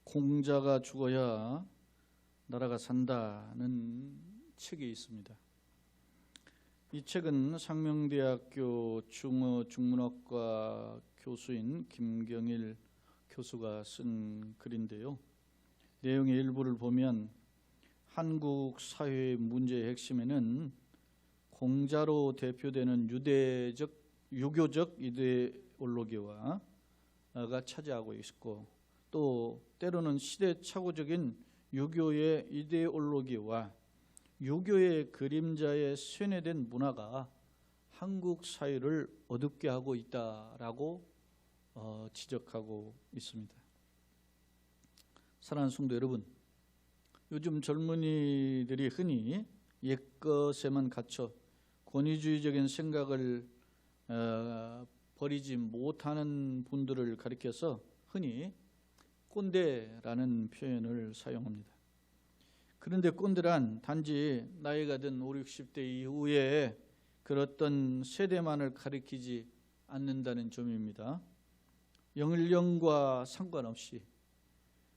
공자가 죽어야 나라가 산다는 책이 있습니다. 이 책은 상명대학교 중어중문학과 교수인 김경일 교수가 쓴 글인데요. 내용의 일부를 보면 한국 사회의 문제의 핵심에는 공자로 대표되는 유교적 이데올로기가 차지하고 있고, 또 때로는 시대착오적인 유교의 이데올로기와 유교의 그림자에 쇠뇌된 문화가 한국 사회를 어둡게 하고 있다라고 지적하고 있습니다. 사랑하는 성도 여러분, 요즘 젊은이들이 흔히 옛것에만 갇혀 권위주의적인 생각을 버리지 못하는 분들을 가리켜서 흔히 꼰대라는 표현을 사용합니다. 그런데 꼰대란 단지 나이가 든 5, 60대 이후에 그런 세대만을 가리키지 않는다는 점입니다. 연령과 상관없이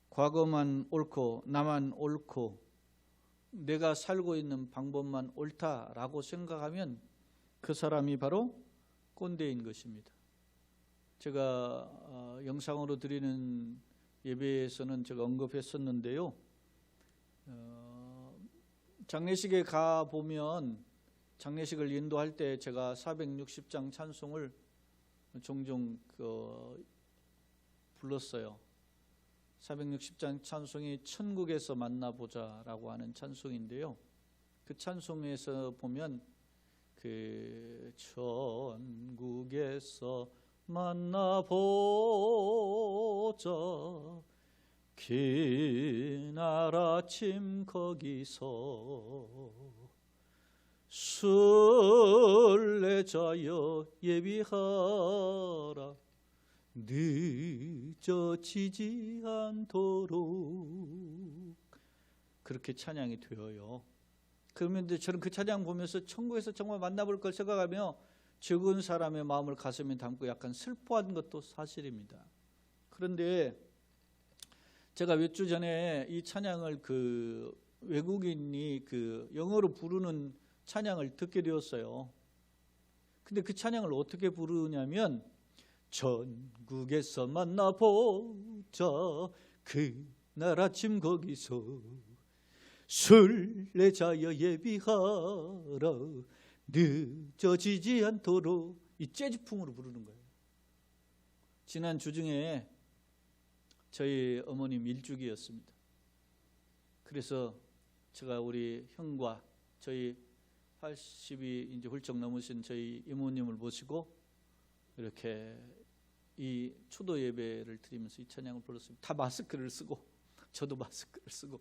과거만 옳고 나만 옳고 내가 살고 있는 방법만 옳다라고 생각하면 그 사람이 바로 꼰대인 것입니다. 제가 영상으로 드리는 예배에서는 제가 언급했었는데요. 장례식에 가보면 장례식을 인도할 때 제가 460장 찬송을 종종 불렀어요. 460장 찬송이 천국에서 만나보자라고 하는 찬송인데요. 그 찬송에서 보면 그 천국에서 만나보자 그날 아침 거기서 순례자여 예비하라 늦어지지 않도록, 그렇게 찬양이 되어요. 그러면 저는 그 찬양 보면서 천국에서 정말 만나볼 걸 생각하며 적은 사람의 마음을 가슴에 담고 약간 슬퍼한 것도 사실입니다. 그런데 제가 몇 주 전에 이 찬양을 외국인이 영어로 부르는 찬양을 듣게 되었어요. 근데 그 찬양을 어떻게 부르냐면 천국에서 만나보자 그날 아침 거기서 순례자여 예비하라 늦어지지 않도록, 이 재즈풍으로 부르는 거예요. 지난 주중에 저희 어머님 일주기였습니다. 그래서 제가 우리 형과 저희 80이 이제 훌쩍 넘으신 저희 이모님을 모시고 이렇게 이 초도 예배를 드리면서 이 찬양을 불렀습니다. 다 마스크를 쓰고, 저도 마스크를 쓰고.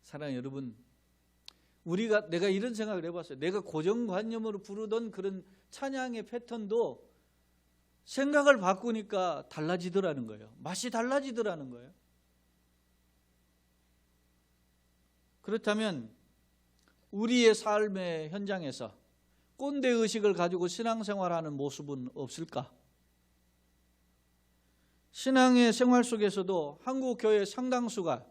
사랑하는 여러분, 내가 이런 생각을 해봤어요. 내가 고정관념으로 부르던 그런 찬양의 패턴도 생각을 바꾸니까 달라지더라는 거예요. 맛이 달라지더라는 거예요. 그렇다면 우리의 삶의 현장에서 꼰대 의식을 가지고 신앙생활하는 모습은 없을까? 신앙의 생활 속에서도 한국 교회 상당수가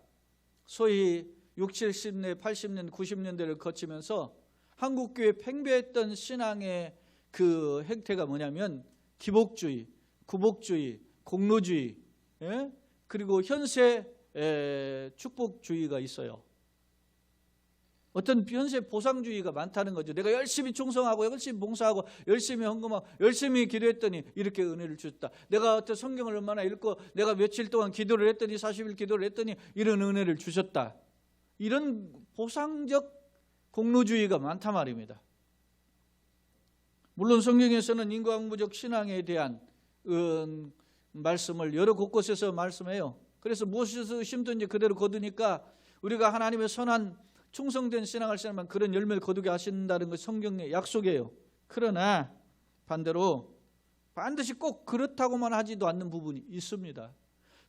소위 60, 70년, 80년, 90년대를 거치면서 한국 교회 팽배했던 신앙의 그 행태가 뭐냐면 기복주의, 구복주의, 공로주의, 그리고 현세 축복주의가 있어요. 어떤 현세 보상주의가 많다는 거죠. 내가 열심히 충성하고 열심히 봉사하고 열심히 헌금하고 열심히 기도했더니 이렇게 은혜를 주셨다. 내가 어떤 성경을 얼마나 읽고 내가 며칠 동안 기도를 했더니 40일 기도를 했더니 이런 은혜를 주셨다. 이런 보상적 공로주의가 많단 말입니다. 물론 성경에서는 인과응보적 신앙에 대한 말씀을 여러 곳곳에서 말씀해요. 그래서 무엇에서 심든지 그대로 거두니까 우리가 하나님의 선한 충성된 신앙을 신으면 그런 열매를 거두게 하신다는 것이 성경의 약속이에요. 그러나 반대로 반드시 꼭 그렇다고만 하지도 않는 부분이 있습니다.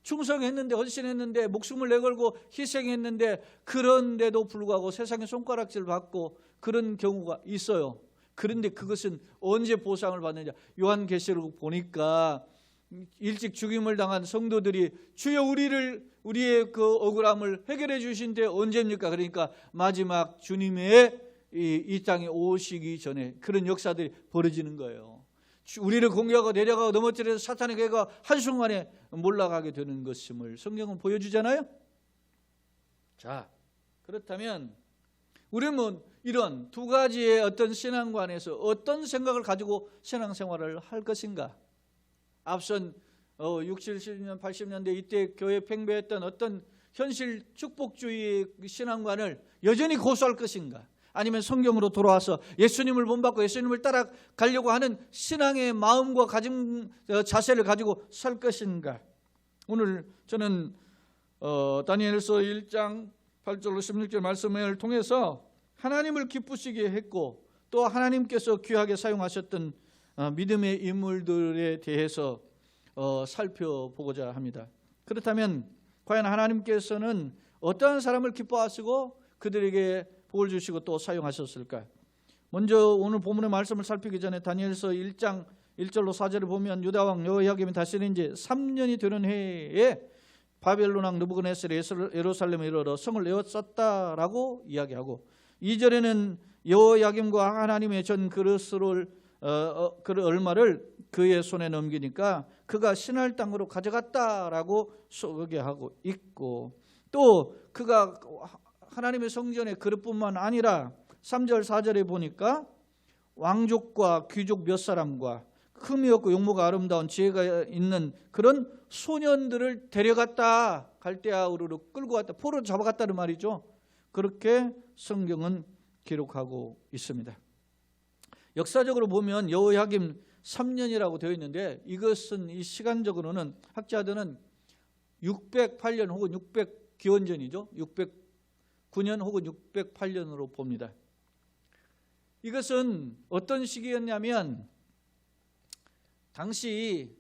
충성했는데, 헌신했는데, 목숨을 내걸고 희생했는데, 그런데도 불구하고 세상에 손가락질 받고 그런 경우가 있어요. 그런데 그것은 언제 보상을 받느냐? 요한계시록 보니까 일찍 죽임을 당한 성도들이 주여 우리의 그 억울함을 해결해 주신 때 언제입니까? 그러니까 마지막 주님의 이 땅에 오시기 전에 그런 역사들이 벌어지는 거예요. 우리를 공격하고 내려가고 넘어뜨려서 사탄의 괴가 한순간에 몰락하게 되는 것임을 성경은 보여주잖아요. 자, 그렇다면 우리는 이런 두 가지의 어떤 신앙관에서 어떤 생각을 가지고 신앙생활을 할 것인가? 앞선 60, 70년, 80년대 이때 교회 팽배했던 어떤 현실 축복주의 신앙관을 여전히 고수할 것인가? 아니면 성경으로 돌아와서 예수님을 본받고 예수님을 따라가려고 하는 신앙의 마음과 가진 자세를 가지고 살 것인가? 오늘 저는 다니엘서 1장 8절로 16절 말씀을 통해서 하나님을 기쁘시게 했고 또 하나님께서 귀하게 사용하셨던 믿음의 인물들에 대해서 살펴보고자 합니다. 그렇다면 과연 하나님께서는 어떠한 사람을 기뻐하시고 그들에게 복을 주시고 또 사용하셨을까? 먼저 오늘 본문의 말씀을 살피기 전에 다니엘서 1장 1절로 4절을 보면 유다 왕 여호야김이 다스린 지 3년이 되는 해에 바벨론 왕 느부갓네살이 예루살렘에 이르러 성을 에워쌌다라고 이야기하고 2절에는 여호야김과 하나님의 전 그릇을 얼마를 그의 손에 넘기니까 그가 신할 땅으로 가져갔다라고 소개하고 있고 또 그가 하나님의 성전의 그릇뿐만 아니라 3절 4절에 보니까 왕족과 귀족 몇 사람과 흠이 없고 용모가 아름다운 지혜가 있는 그런 소년들을 데려갔다. 갈대아 우르로 끌고 갔다. 포로 잡아갔다는 말이죠. 그렇게 성경은 기록하고 있습니다. 역사적으로 보면 여호야김 3년이라고 되어 있는데 이것은 이 시간적으로는 학자들은 608년 혹은 600기원전이죠. 609년 혹은 608년으로 봅니다. 이것은 어떤 시기였냐면 당시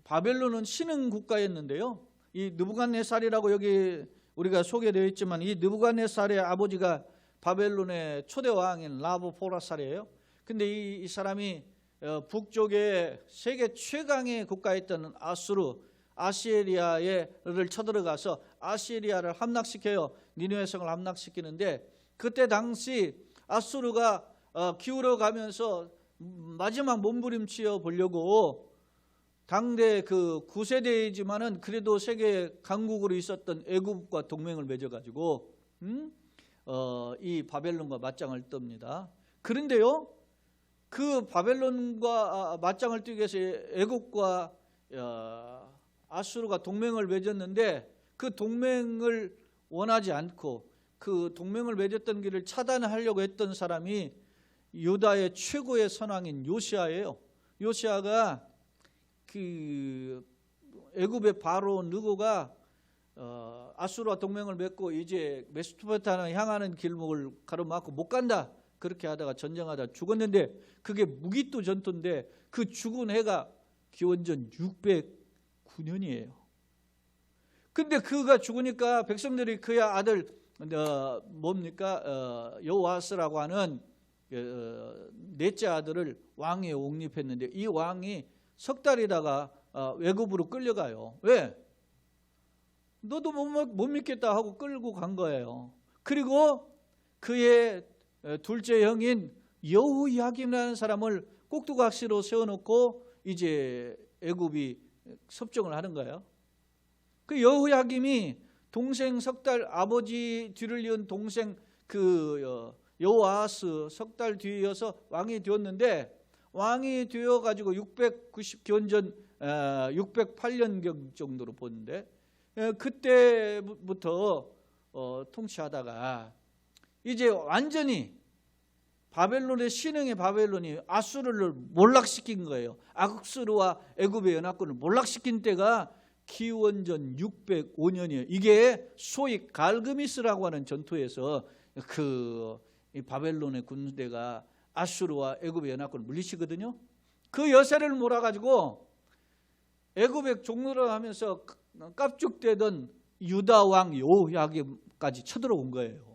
바벨론은 신흥 국가였는데요. 이 느부갓네살이라고 여기 우리가 소개되어 있지만 이 느부갓네살의 아버지가 바벨론의 초대 왕인 나부포라살이에요. 근데 이 사람이 북쪽에 세계 최강의 국가였던 아시리아를 쳐들어가서 아시리아를 함락시켜요. 니느웨 성을 함락시키는데 그때 당시 아수르가 기울어가면서 마지막 몸부림치어 보려고 당대 그 9세대이지만은 그래도 세계 강국으로 있었던 애굽과 동맹을 맺어가지고 이 바벨론과 맞짱을 뜹니다. 그런데요, 그 바벨론과 맞짱을 뜨기 위해서 애굽과 아수르가 동맹을 맺었는데 그 동맹을 원하지 않고 그 동맹을 맺었던 길을 차단하려고 했던 사람이 유다의 최고의 선왕인 요시아예요. 요시아가 그 애굽의 바로 느고가 아수르와 동맹을 맺고 이제 메소포타미아를 향하는 길목을 가로막고 못 간다. 그렇게 하다가 전쟁하다 죽었는데 그게 무기또 전투인데 그 죽은 해가 기원전 609년이에요. 근데 그가 죽으니까 백성들이 그의 아들 여호아스라고 하는 넷째 아들을 왕에 옹립했는데 이 왕이 석 달이다가 외국으로 끌려가요. 왜? 너도 못 믿겠다 하고 끌고 간 거예요. 그리고 그의 둘째 형인 여호야김이라는 사람을 꼭두각시로 세워놓고 이제 애굽이 섭정을 하는 거예요. 그 여호야김이 동생 석 달 아버지 뒤를 이은 동생 그 여호아스 석 달 뒤이어서 왕이 되었는데 왕이 되어가지고 690기원전 608년경 정도로 보는데 그때부터 통치하다가 이제 완전히 바벨론의 신흥의 바벨론이 아수르를 몰락시킨 거예요. 아수르와 애굽의 연합군을 몰락시킨 때가 기원전 605년이에요. 이게 소위 갈그미스라고 하는 전투에서 이 바벨론의 군대가 아수르와 애굽의 연합군을 물리치거든요. 그 여세를 몰아가지고 애굽의 종로를 하면서 깝죽대던 유다 왕 여호야김까지 쳐들어온 거예요.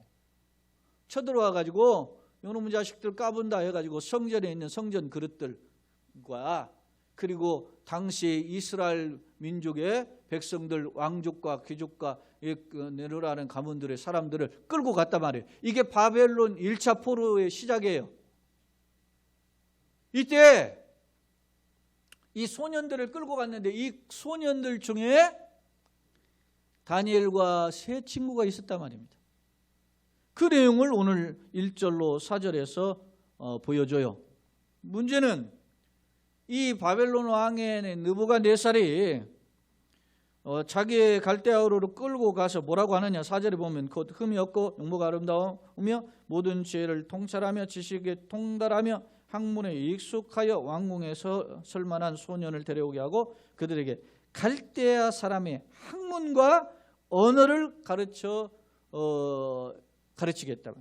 쳐들어와가지고 요놈의 자식들 까분다 해가지고 성전에 있는 성전 그릇들과 그리고 당시 이스라엘 민족의 백성들, 왕족과 귀족과 네로라는 가문들의 사람들을 끌고 갔단 말이에요. 이게 바벨론 1차 포로의 시작이에요. 이때 이 소년들을 끌고 갔는데 이 소년들 중에 다니엘과 세 친구가 있었단 말입니다. 그 내용을 오늘 1절로 4절에서 보여줘요. 문제는 이 바벨론 왕의 느부갓네살이 자기의 갈대아우르로 끌고 가서 뭐라고 하느냐. 4절에 보면 곧 흠이 없고 용모가 아름다우며 모든 지혜를 통찰하며 지식에 통달하며 학문에 익숙하여 왕궁에서 설만한 소년을 데려오게 하고 그들에게 갈대아 사람의 학문과 언어를 가르치겠다.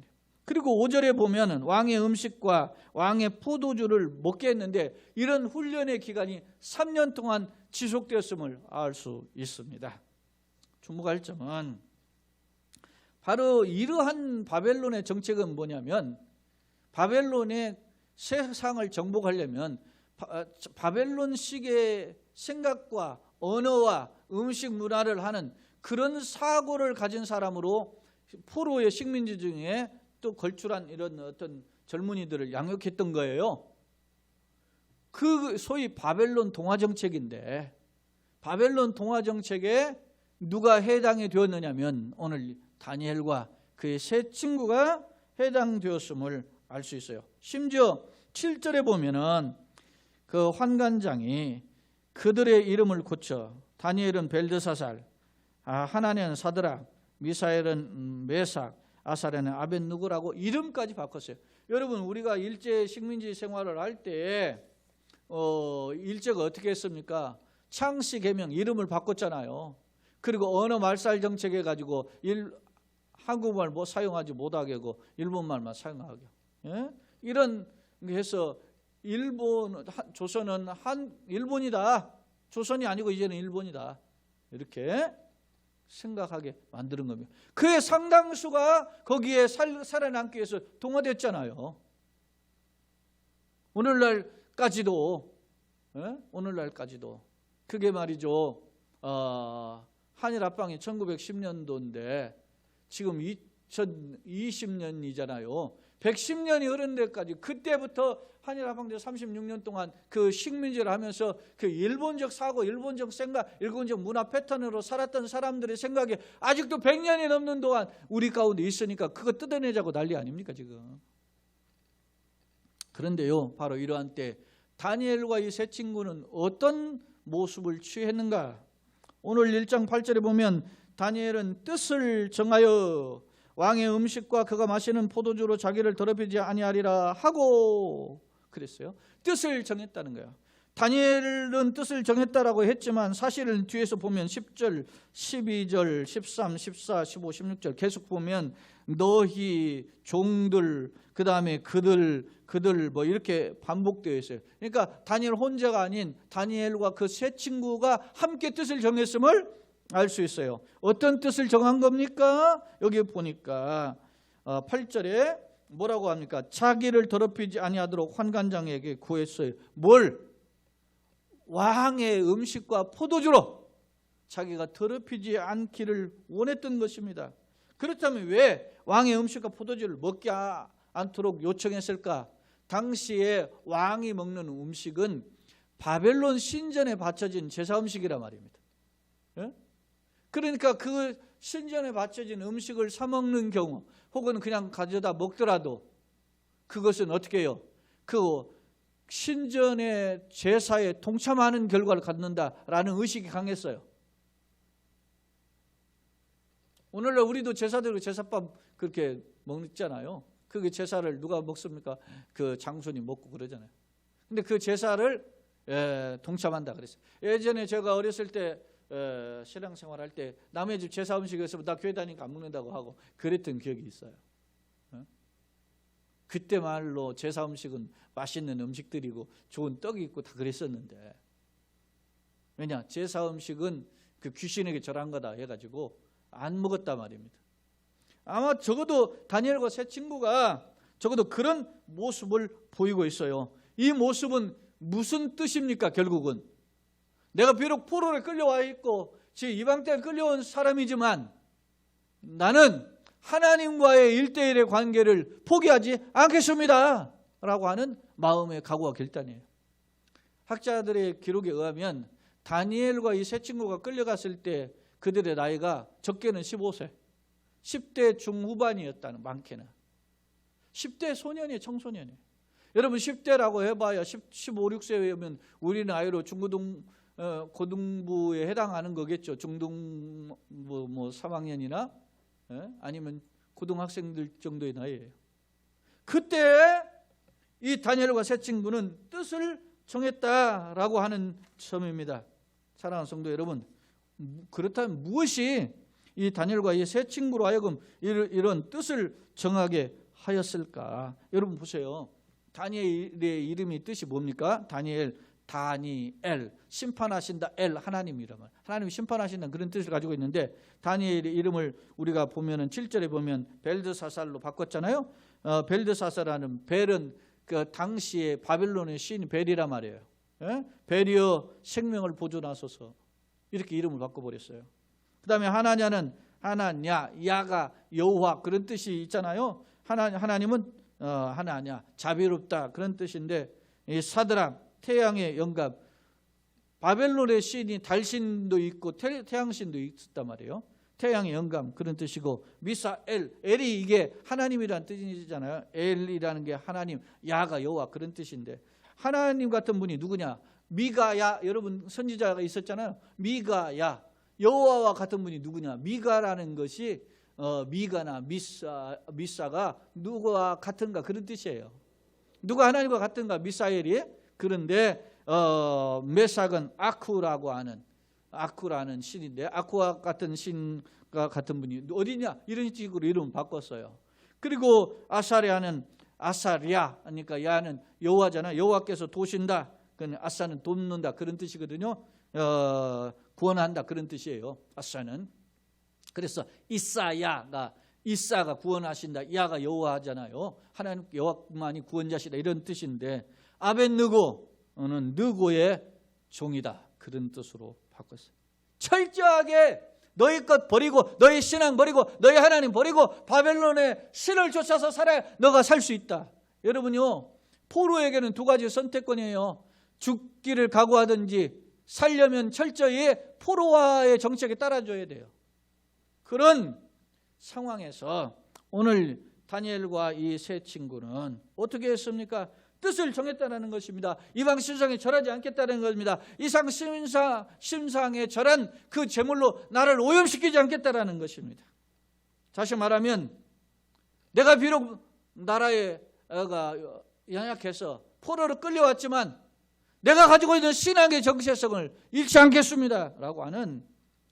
그리고 5절에 보면 왕의 음식과 왕의 포도주를 먹게 했는데 이런 훈련의 기간이 3년 동안 지속되었음을 알 수 있습니다. 주목할 점은 바로 이러한 바벨론의 정책은 뭐냐면, 바벨론의 세상을 정복하려면 바벨론식의 생각과 언어와 음식 문화를 하는 그런 사고를 가진 사람으로 포로의 식민지 중에 또 걸출한 이런 어떤 젊은이들을 양육했던 거예요. 그 소위 바벨론 동화 정책인데, 바벨론 동화 정책에 누가 해당이 되었느냐면 오늘 다니엘과 그의 세 친구가 해당되었음을 알 수 있어요. 심지어 7절에 보면은 그 환관장이 그들의 이름을 고쳐 다니엘은 벨드사살, 하나냐는 사드락, 미사엘은 메삭, 아사랴는 아벳느고라고 이름까지 바꿨어요. 여러분, 우리가 일제 식민지 생활을 할 때 일제가 어떻게 했습니까? 창씨 개명 이름을 바꿨잖아요. 그리고 언어 말살 정책 해가지고 한국말 뭐 사용하지 못하게 하고 일본말만 사용하게. 예? 이런 해서 조선은 일본이다. 조선이 아니고 이제는 일본이다. 이렇게 생각하게 만드는 겁니다. 그의 상당수가 거기에 살아남기 위해서 동원됐잖아요. 오늘날까지도 그게 말이죠. 한일 합방이 1910년도인데 지금 2020년이잖아요. 110년이 흐른 데까지, 그때부터 한일 합방제 36년 동안 그 식민지를 하면서 그 일본적 사고, 일본적 생각, 일본적 문화 패턴으로 살았던 사람들의 생각이 아직도 100년이 넘는 동안 우리 가운데 있으니까 그거 뜯어내자고 난리 아닙니까 지금. 그런데요, 바로 이러한 때 다니엘과 이 세 친구는 어떤 모습을 취했는가. 오늘 1장 8절에 보면 다니엘은 뜻을 정하여 왕의 음식과 그가 마시는 포도주로 자기를 더럽히지 아니하리라 하고 그랬어요. 뜻을 정했다는 거예요. 다니엘은 뜻을 정했다라고 했지만 사실은 뒤에서 보면 10절, 12절, 13, 14, 15, 16절 계속 보면 너희, 종들, 그 다음에 그들 뭐 이렇게 반복되어 있어요. 그러니까 다니엘 혼자가 아닌 다니엘과 그 세 친구가 함께 뜻을 정했음을 알 수 있어요. 어떤 뜻을 정한 겁니까? 여기 보니까 8절에 뭐라고 합니까? 자기를 더럽히지 아니하도록 환관장에게 구했어요. 뭘? 왕의 음식과 포도주로 자기가 더럽히지 않기를 원했던 것입니다. 그렇다면 왜 왕의 음식과 포도주를 먹지 않도록 요청했을까? 당시에 왕이 먹는 음식은 바벨론 신전에 바쳐진 제사 음식이란 말입니다. 예? 그러니까 그 신전에 바쳐진 음식을 사 먹는 경우 혹은 그냥 가져다 먹더라도 그것은 어떻게 해요? 그 신전의 제사에 동참하는 결과를 갖는다라는 의식이 강했어요. 오늘날 우리도 제사대로 제사밥 그렇게 먹잖아요. 그게 제사를 누가 먹습니까? 그 장손이 먹고 그러잖아요. 근데 그 제사를 동참한다 그랬어요. 예전에 제가 어렸을 때 신앙생활 할 때 남의 집 제사 음식이 있으면 나 교회 다니니까 안 먹는다고 하고 그랬던 기억이 있어요. 그때 말로 제사 음식은 맛있는 음식들이고 좋은 떡이 있고 다 그랬었는데, 왜냐? 제사 음식은 그 귀신에게 절한 거다 해가지고 안 먹었단 말입니다. 아마 적어도 다니엘과 세 친구가 적어도 그런 모습을 보이고 있어요. 이 모습은 무슨 뜻입니까? 결국은 내가 비록 포로에 끌려와 있고 지금 이방 땅에 끌려온 사람이지만 나는 하나님과의 일대일의 관계를 포기하지 않겠습니다 라고 하는 마음의 각오와 결단이에요. 학자들의 기록에 의하면 다니엘과 이 세 친구가 끌려갔을 때 그들의 나이가 적게는 15세, 10대 중후반이었다는, 많게는 10대 소년이에요. 청소년이에요. 여러분 10대라고 해봐야 15, 16세면 우리 나이로 고등부에 해당하는 거겠죠. 중등부 뭐 3학년이나 아니면 고등학생들 정도의 나이예요. 그때 이 다니엘과 세 친구는 뜻을 정했다라고 하는 점입니다. 사랑하는 성도 여러분, 그렇다면 무엇이 이 다니엘과 이 세 친구로 하여금 이런 뜻을 정하게 하였을까? 여러분 보세요. 다니엘의 이름이 뜻이 뭡니까? 다니엘, 심판하신다, 하나님이란 말. 하나님이 심판하신다는 그런 뜻을 가지고 있는데 다니엘의 이름을 우리가 보면은 7절에 보면 벨드사살로 바꿨잖아요. 벨드사살하는 벨은 그 당시에 바빌론의 신 벨이란 말이에요. 벨이여 생명을 보존하소서 이렇게 이름을 바꿔버렸어요. 그 다음에 하나냐는 하나냐, 야가 여호와 그런 뜻이 있잖아요. 하나님은 하나냐, 자비롭다 그런 뜻인데 이 사드락, 태양의 영감, 바벨론의 신이 달신도 있고 태양신도 있었단 말이에요. 태양의 영감 그런 뜻이고 미사엘, 엘이 이게 하나님이라는 뜻이잖아요. 엘이라는 게 하나님, 야가 여호와 그런 뜻인데 하나님 같은 분이 누구냐? 미가야, 여러분 선지자가 있었잖아요. 미가야, 여호와와 같은 분이 누구냐? 미가라는 것이 미가나 미사가 누구와 같은가 그런 뜻이에요. 누가 하나님과 같은가? 미사엘이. 그런데 메삭은 아쿠라는 신인데 아쿠와 같은 신과 같은 분이 어디냐? 이런 식으로 이름을 바꿨어요. 그리고 아사랴는 아사랴, 그러니까 야는 여호와잖아. 여호와께서 도신다. 아사는 돕는다 그런 뜻이거든요. 구원한다 그런 뜻이에요. 아사는. 그래서 이사가 구원하신다. 야가 여호와잖아요. 하나님 여호와만이 구원자시다 이런 뜻인데 아벳느고는 느고의 종이다 그런 뜻으로 바꿨어요. 철저하게 너희 것 버리고 너희 신앙 버리고 너희 하나님 버리고 바벨론의 신을 쫓아서 살아야 너가 살 수 있다. 여러분요, 포로에게는 두 가지 선택권이에요. 죽기를 각오하든지 살려면 철저히 포로와의 정책에 따라줘야 돼요. 그런 상황에서 오늘 다니엘과 이 세 친구는 어떻게 했습니까? 뜻을 정했다는 것입니다. 이방 신상에 절하지 않겠다는 것입니다. 이상 신상에 절한 그 제물로 나를 오염시키지 않겠다는 것입니다. 다시 말하면 내가 비록 나라에 연약해서 포로로 끌려왔지만 내가 가지고 있는 신앙의 정체성을 잃지 않겠습니다 라고 하는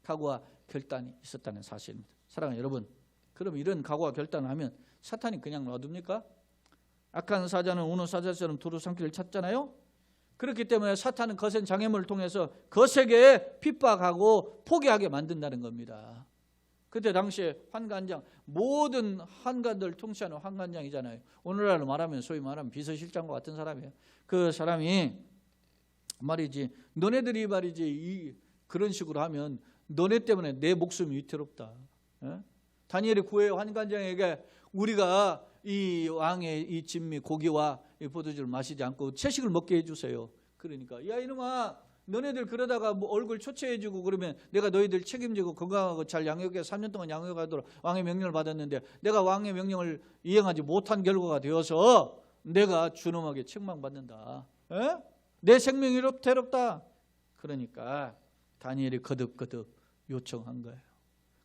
각오와 결단이 있었다는 사실입니다. 사랑하는 여러분, 그럼 이런 각오와 결단을 하면 사탄이 그냥 놔둡니까? 악한 사자는 우는 사자처럼 두루 삼키를 찾잖아요. 그렇기 때문에 사탄은 거센 장애물을 통해서 거세게 핍박하고 포기하게 만든다는 겁니다. 그때 당시에 환관장, 모든 환관들을 통치하는 환관장이잖아요. 오늘날로 말하면 소위 말하면 비서실장과 같은 사람이에요. 그 사람이 말이지, 너네들이 말이지 그런 식으로 하면 너네 때문에 내 목숨이 위태롭다. 다니엘이 구해 환관장에게 우리가 이 왕의 이 진미 고기와 이 포도주를 마시지 않고 채식을 먹게 해주세요. 그러니까 야 이놈아, 너네들 그러다가 뭐 얼굴 초췌해지고 그러면 내가 너희들 책임지고 건강하고 잘 양육해서 3년 동안 양육하도록 왕의 명령을 받았는데 내가 왕의 명령을 이행하지 못한 결과가 되어서 내가 준엄하게 책망받는다. 내 생명이 위태롭다. 그러니까 다니엘이 거듭거듭 요청한 거예요.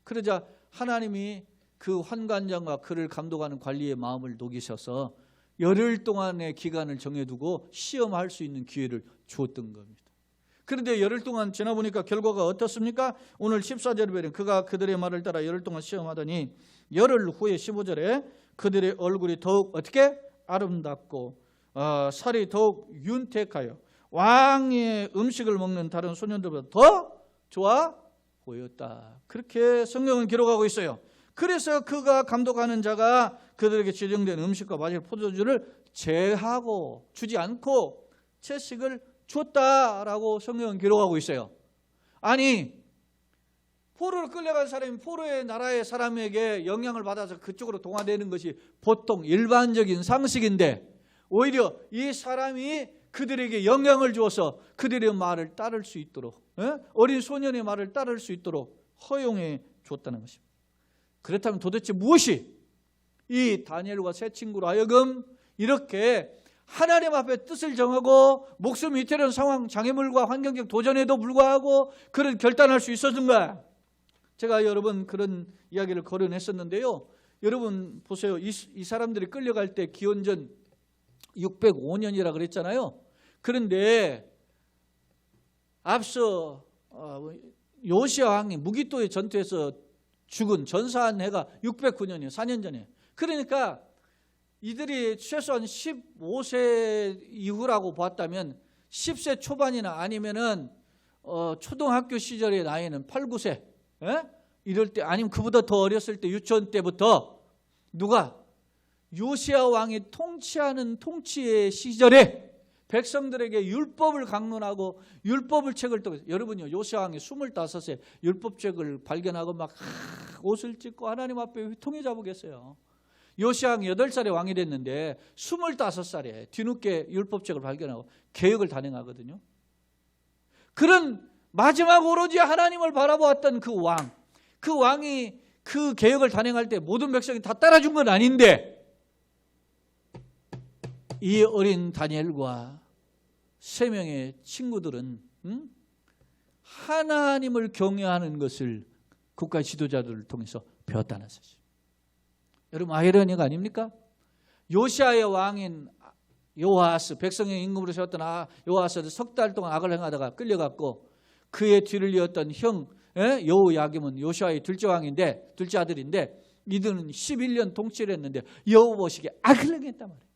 그러자 하나님이 그 환관장과 그를 감독하는 관리의 마음을 녹이셔서 열흘 동안의 기간을 정해두고 시험할 수 있는 기회를 주었던 겁니다. 그런데 열흘 동안 지나보니까 결과가 어떻습니까? 오늘 14절에 보면 그가 그들의 말을 따라 열흘 동안 시험하더니 열흘 후에 15절에 그들의 얼굴이 더욱 어떻게? 아름답고 살이 더욱 윤택하여 왕의 음식을 먹는 다른 소년들보다 더 좋아 보였다. 그렇게 성경은 기록하고 있어요. 그래서 그가 감독하는 자가 그들에게 지정된 음식과 마실 포도주를 제하고 주지 않고 채식을 줬다라고 성경은 기록하고 있어요. 아니, 포로로 끌려간 사람이 포로의 나라의 사람에게 영향을 받아서 그쪽으로 동화되는 것이 보통 일반적인 상식인데, 오히려 이 사람이 그들에게 영향을 주어서 그들의 말을 따를 수 있도록, 어린 소년의 말을 따를 수 있도록 허용해 줬다는 것입니다. 그렇다면 도대체 무엇이 이 다니엘과 세 친구로 하여금 이렇게 하나님 앞에 뜻을 정하고 목숨 위태로운 상황, 장애물과 환경적 도전에도 불구하고 그런 결단할 수 있었는가? 제가 여러 번 그런 이야기를 거론했었는데요. 여러분 보세요. 이 사람들이 끌려갈 때 기원전 605년이라 그랬잖아요. 그런데 앞서 요시야 왕이 무기토의 전투에서 죽은 전사한 해가 609년이에요. 4년 전에. 그러니까 이들이 최소한 15세 이후라고 봤다면 10세 초반이나 아니면은 초등학교 시절의 나이는 8, 9세 이럴 때, 아니면 그보다 더 어렸을 때 유치원 때부터 누가 요시야 왕이 통치하는 통치의 시절에 백성들에게 율법을 강론하고 율법을 책을 또, 여러분요, 요시야 왕이 25세 율법책을 발견하고 막 옷을 찢고 하나님 앞에 휘통해 잡으겠어요. 요시야 왕이 8살에 왕이 됐는데 25살에 뒤늦게 율법책을 발견하고 개혁을 단행하거든요. 그런 마지막 오로지 하나님을 바라보았던 그 왕이 그 개혁을 단행할 때 모든 백성이 다 따라준 건 아닌데, 이 어린 다니엘과 3명의 친구들은 하나님을 경외하는 것을 국가 지도자들을 통해서 배웠다는 사실. 여러분, 아이러니가 아닙니까? 요시아의 왕인 요아스, 백성의 임금으로 세웠던 요아스도 석 달 동안 악을 행하다가 끌려갔고, 그의 뒤를 이었던 형 여호야김은 요시아의 둘째 왕인데, 둘째 아들인데, 이들은 11년 통치를 했는데 여호보시기에 악을 행했단 말이에요.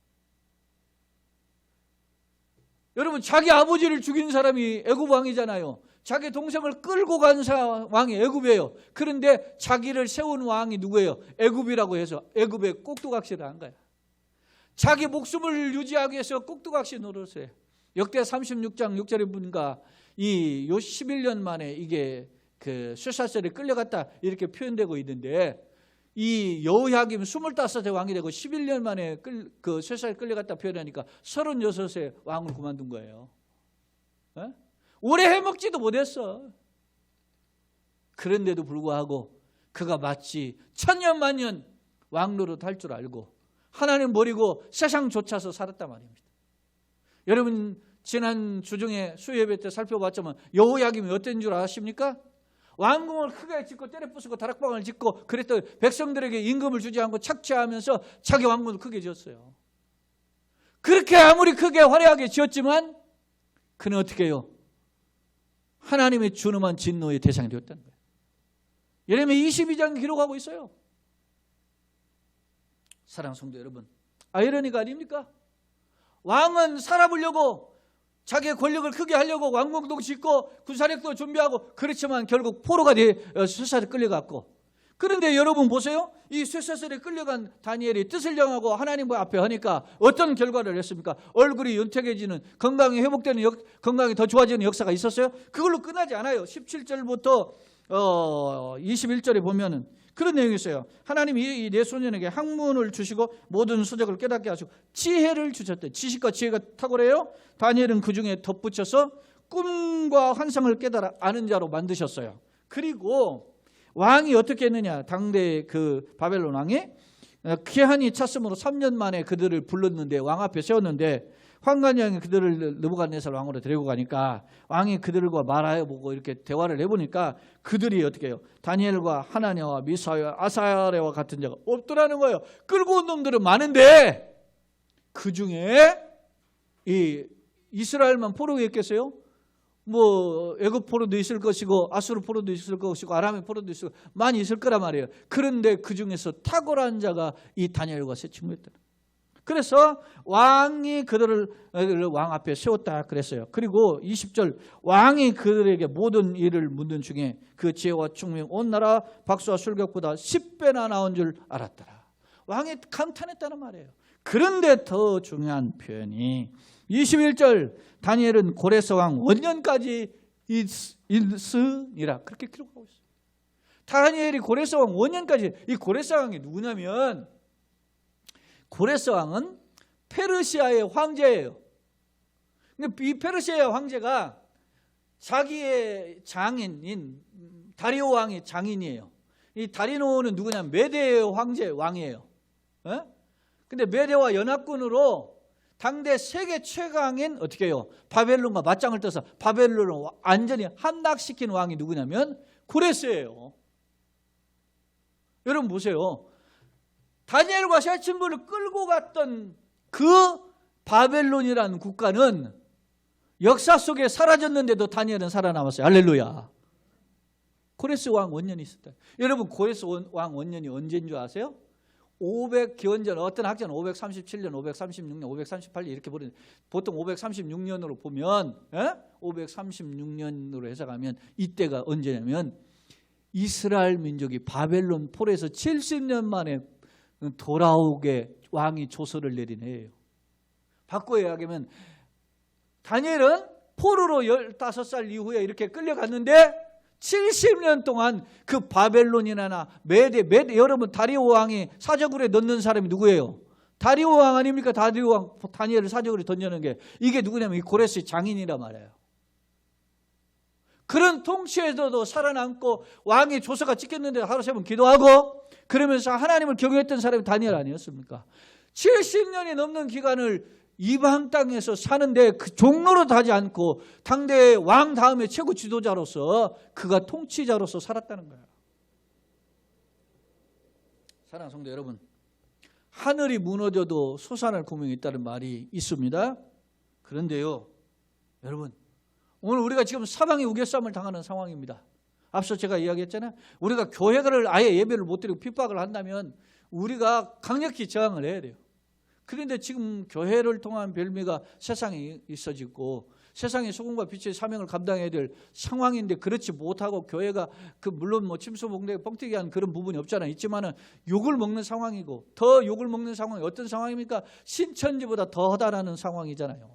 여러분, 자기 아버지를 죽인 사람이 애굽 왕이잖아요. 자기 동생을 끌고 간 왕이 애굽이에요. 그런데 자기를 세운 왕이 누구예요? 애굽이라고 해서 애굽에 꼭두각시를 한 거야. 자기 목숨을 유지하기 위해서 꼭두각시 노릇을 해요. 역대 36장 6절에 보니까 이 11년 만에 이게 그 쇠사슬에 끌려갔다 이렇게 표현되고 있는데, 이 여호야김 25세 왕이 되고 11년 만에 그 쇠사슬에 끌려갔다 표현하니까 36세 왕을 그만둔 거예요. 오래 해먹지도 못했어. 그런데도 불구하고 그가 마치 천년 만년 왕노릇 할 줄 알고 하나님 버리고 세상 쫓아서 살았단 말입니다. 여러분, 지난 주중에 수요예배 때 살펴봤지만 여호야김이 어떤 줄 아십니까? 왕궁을 크게 짓고 때려 부수고 다락방을 짓고 그랬더니 백성들에게 임금을 주지 않고 착취하면서 자기 왕궁을 크게 지었어요. 그렇게 아무리 크게 화려하게 지었지만 그는 어떻게 해요? 하나님의 준엄한 진노의 대상이 되었다는 거예요. 예레미야 22장 기록하고 있어요. 사랑하는 성도 여러분, 아이러니가 아닙니까? 왕은 살아보려고 자기의 권력을 크게 하려고 왕궁도 짓고 군사력도 준비하고, 그렇지만 결국 포로가 쇠사슬에 끌려갔고, 그런데 여러분 보세요. 이 쇠사슬에 끌려간 다니엘이 뜻을 정하고 하나님 앞에 하니까 어떤 결과를 했습니까? 얼굴이 윤택해지는, 건강이 회복되는, 건강이 더 좋아지는 역사가 있었어요? 그걸로 끝나지 않아요. 17절부터 21절에 보면은 그런 내용이 있어요. 하나님이 내 소년에게 학문을 주시고 모든 수적을 깨닫게 하시고 지혜를 주셨대. 지식과 지혜가 탁월해요. 다니엘은 그 중에 덧붙여서 꿈과 환상을 깨달아 아는 자로 만드셨어요. 그리고 왕이 어떻게 했느냐? 당대 그 바벨론 왕이 기한이 찼으므로 3년 만에 그들을 불렀는데, 왕 앞에 세웠는데, 환관이 형이 그들을 느부갓네살 왕으로 데리고 가니까 왕이 그들과 말해보고 이렇게 대화를 해보니까 그들이 어떻게 해요? 다니엘과 하나냐와 미사야와 아사랴와 같은 자가 없더라는 거예요. 끌고 온 놈들은 많은데 그 중에 이 이스라엘만 포로가 있겠어요? 뭐 애굽 포로도 있을 것이고 아수르 포로도 있을 것이고 아람의 포로도 있을 것이고 많이 있을 거란 말이에요. 그런데 그 중에서 탁월한 자가 이 다니엘과 세 친구였더라. 그래서 왕이 그들을 왕 앞에 세웠다 그랬어요. 그리고 20절, 왕이 그들에게 모든 일을 묻는 중에 그 지혜와 총명 온 나라 박수와 술격보다 10배나 나온 줄 알았더라. 왕이 감탄했다는 말이에요. 그런데 더 중요한 표현이 21절 다니엘은 고레스 왕 원년까지 있으니라 그렇게 기록하고 있어요. 다니엘이 고레스 왕 원년까지. 이 고레스 왕이 누구냐면 고레스 왕은 페르시아의 황제예요. 근데 이 페르시아의 황제가 자기의 장인인 다리오 왕의 장인이에요. 이 다리오는 누구냐면 메대의 왕이에요. 근데 메대와 연합군으로 당대 세계 최강인 어떻게 해요? 바벨론과 맞짱을 떠서 바벨론을 완전히 함락시킨 왕이 누구냐면 고레스예요. 여러분 보세요. 다니엘과 세 친구를 끌고 갔던 그 바벨론이라는 국가는 역사 속에 사라졌는데도 다니엘은 살아남았어요. 할렐루야. 고레스 왕 원년이 있었다. 여러분 고레스 왕 원년이 언제인 줄 아세요? 500기원전, 어떤 학자는 537년, 536년, 538년 이렇게 보는데 보통 536년으로 보면 536년으로 해석하면 이때가 언제냐면 이스라엘 민족이 바벨론 폴에서 70년 만에 돌아오게 왕이 조서를 내린 해예요. 바꿔 이야기하면 다니엘은 포로로 15살 이후에 이렇게 끌려갔는데 70년 동안 그 바벨론이나 메대 여러분 다리오 왕이 사적으로 넣는 사람이 누구예요? 다리오 왕 아닙니까? 다리오 왕 다니엘을 사적으로 던져놓은 게 이게 누구냐면 이 고레스의 장인이란 말이에요. 그런 통치에서도 살아남고 왕의 조서가 찍혔는데 하루 세 번 기도하고 그러면서 하나님을 경외했던 사람이 다니엘 아니었습니까? 70년이 넘는 기간을 이방 땅에서 사는데 그 종로로 하지 않고 당대의 왕 다음에 최고 지도자로서 그가 통치자로서 살았다는 거예요. 사랑하는 성도 여러분, 하늘이 무너져도 솟아날 구멍이 있다는 말이 있습니다. 그런데요, 여러분, 오늘 우리가 지금 사방에 우겨쌈을 당하는 상황입니다. 앞서 제가 이야기했잖아요. 우리가 교회를 아예 예배를 못 드리고 핍박을 한다면 우리가 강력히 저항을 해야 돼요. 그런데 지금 교회를 통한 별미가 세상에 있어지고 세상의 소금과 빛의 사명을 감당해야 될 상황인데 그렇지 못하고 교회가 물론 침소봉대 뻥튀기 한 그런 부분이 없잖아요. 있지만은 욕을 먹는 상황이고 더 욕을 먹는 상황이 어떤 상황입니까? 신천지보다 더 허다라는 상황이잖아요.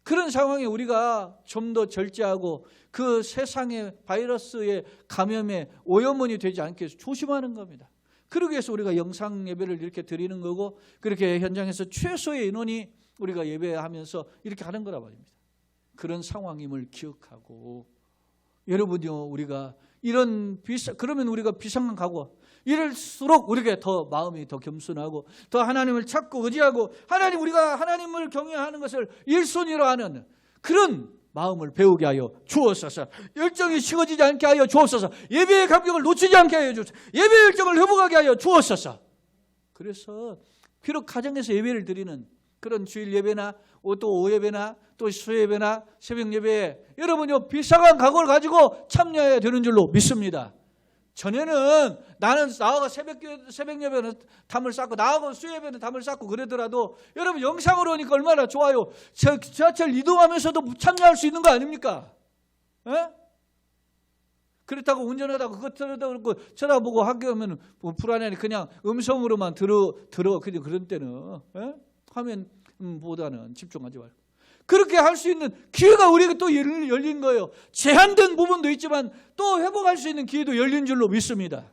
그런 상황에 우리가 좀 더 절제하고 그 세상의 바이러스의 감염에 오염원이 되지 않게 해서 조심하는 겁니다. 그러기 위해서 우리가 영상 예배를 이렇게 드리는 거고 그렇게 현장에서 최소의 인원이 우리가 예배하면서 이렇게 하는 거란 말입니다. 그런 상황임을 기억하고 여러분요 우리가 그러면 우리가 비상한 각오 이럴수록 우리가 더 마음이 더 겸손하고 더 하나님을 찾고 의지하고 우리가 하나님을 경외하는 것을 일손이로 하는 그런 마음을 배우게 하여 주옵소서. 열정이 식어지지 않게 하여 주옵소서. 예배의 감격을 놓치지 않게 하여 주옵소서. 예배 열정을 회복하게 하여 주옵소서. 그래서 비록 가정에서 예배를 드리는 그런 주일 예배나 또 오예배나 또 수예배나 새벽 예배에 여러분요 비상한 각오를 가지고 참여해야 되는 줄로 믿습니다. 전에는 나하고 새벽 예배는 담을 쌓고 나하고 수예배는 담을 쌓고 그러더라도 여러분 영상으로 오니까 얼마나 좋아요. 지하철 이동하면서도 참여할 수 있는 거 아닙니까? 그렇다고 운전하다가 그것 쳐다보고 하면 불안하니 그냥 음성으로만 들어 그런 때는 화면보다는 집중하지 말고 그렇게 할 수 있는 기회가 우리에게 또 열린 거예요. 제한된 부분도 있지만 또 회복할 수 있는 기회도 열린 줄로 믿습니다.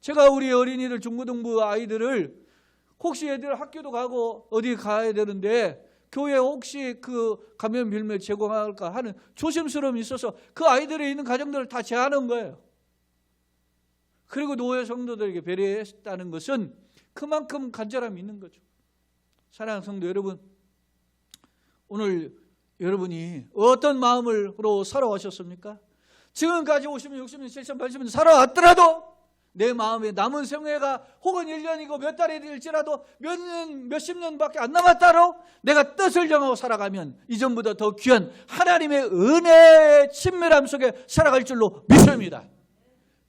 제가 우리 어린이들 중고등부 아이들을 혹시 애들 학교도 가고 어디 가야 되는데 교회 혹시 그 감염 빌밀 제공할까 하는 조심스러움이 있어서 그 아이들이 있는 가정들을 다 제한한 거예요. 그리고 노예 성도들에게 배려했다는 것은 그만큼 간절함이 있는 거죠. 사랑하는 성도 여러분, 오늘 여러분이 어떤 마음으로 살아오셨습니까? 지금까지 50년, 60년, 70년, 80년 살아왔더라도 내 마음에 남은 생애가 혹은 1년이고 몇 달이 될지라도 몇십 년밖에 안 남았다로 내가 뜻을 정하고 살아가면 이전보다 더 귀한 하나님의 은혜의 친밀함 속에 살아갈 줄로 믿습니다.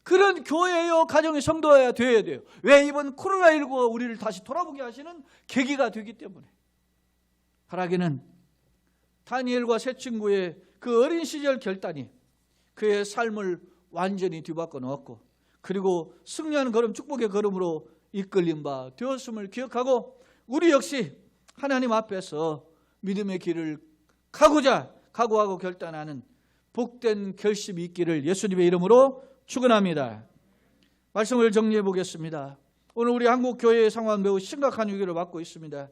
그런 교회요 가정의 성도여야 돼야 돼요. 왜? 이번 코로나19가 우리를 다시 돌아보게 하시는 계기가 되기 때문에. 바라기는 다니엘과 세 친구의 그 어린 시절 결단이 그의 삶을 완전히 뒤바꿔 놓았고 그리고 승리하는 걸음 축복의 걸음으로 이끌린 바 되었음을 기억하고 우리 역시 하나님 앞에서 믿음의 길을 가고자 각오하고 결단하는 복된 결심이 있기를 예수님의 이름으로 축원합니다. 말씀을 정리해 보겠습니다. 오늘 우리 한국 교회의 상황은 매우 심각한 위기를 맞고 있습니다.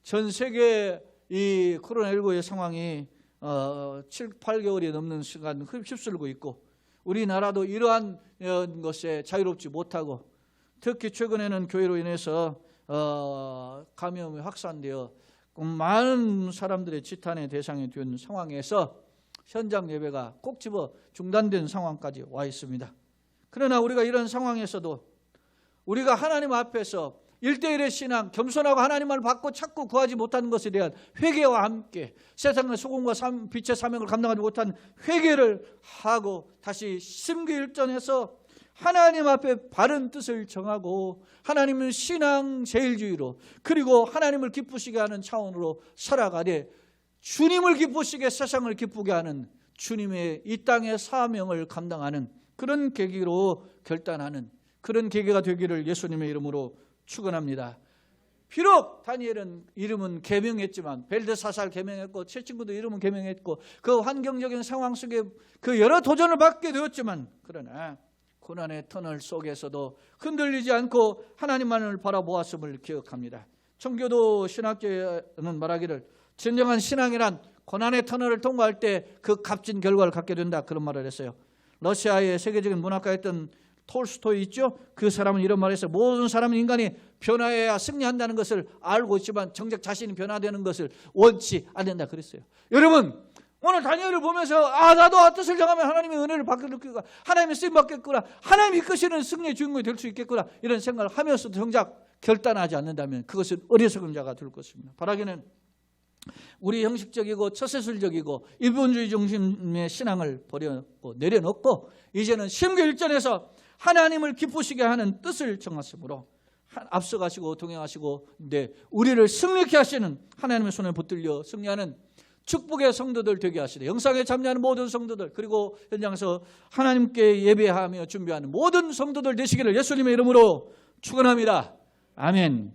전 세계 이 코로나19의 상황이 7, 8개월이 넘는 시간 휩쓸고 있고, 우리나라도 이러한 것에 자유롭지 못하고, 특히 최근에는 교회로 인해서 감염이 확산되어 많은 사람들의 지탄의 대상이 된 상황에서 현장 예배가 꼭 집어 중단된 상황까지 와 있습니다. 그러나 우리가 이런 상황에서도 우리가 하나님 앞에서 1대1의 신앙, 겸손하고 하나님을 받고 찾고 구하지 못하는 것에 대한 회개와 함께 세상의 소금과 빛의 사명을 감당하지 못한 회개를 하고 다시 심기일전해서 하나님 앞에 바른 뜻을 정하고 하나님은 신앙 제일주의로, 그리고 하나님을 기쁘시게 하는 차원으로 살아가되 주님을 기쁘시게 세상을 기쁘게 하는 주님의 이 땅의 사명을 감당하는 그런 계기로 결단하는 그런 계기가 되기를 예수님의 이름으로 축원합니다. 비록 다니엘은 이름은 개명했지만, 벨드사살 개명했고 제 친구도 이름은 개명했고 그 환경적인 상황 속에 그 여러 도전을 받게 되었지만, 그러나 고난의 터널 속에서도 흔들리지 않고 하나님만을 바라보았음을 기억합니다. 청교도 신학교에는 말하기를 진정한 신앙이란 고난의 터널을 통과할 때 그 값진 결과를 갖게 된다, 그런 말을 했어요. 러시아의 세계적인 문학가였던 톨스토이 있죠? 그 사람은 이런 말을 했어요. 모든 사람은 인간이 변화해야 승리한다는 것을 알고 있지만 정작 자신이 변화되는 것을 원치 않는다 그랬어요. 여러분, 오늘 다니엘을 보면서 나도 뜻을 정하면 하나님의 은혜를 받게 느끼고 하나님의 쓰임 받겠구나, 하나님이 이끄시는 승리의 주인공이 될 수 있겠구나, 이런 생각을 하면서도 정작 결단하지 않는다면 그것은 어리석은 자가 될 것입니다. 바라기는 우리 형식적이고 처세술적이고 일본주의 중심의 신앙을 버렸고 내려놓고 이제는 심기일전에서 하나님을 기쁘시게 하는 뜻을 정하심으로 앞서가시고 동행하시고 우리를 승리케 하시는 하나님의 손에 붙들려 승리하는 축복의 성도들 되게 하시되, 영상에 참여하는 모든 성도들, 그리고 현장에서 하나님께 예배하며 준비하는 모든 성도들 되시기를 예수님의 이름으로 축원합니다. 아멘.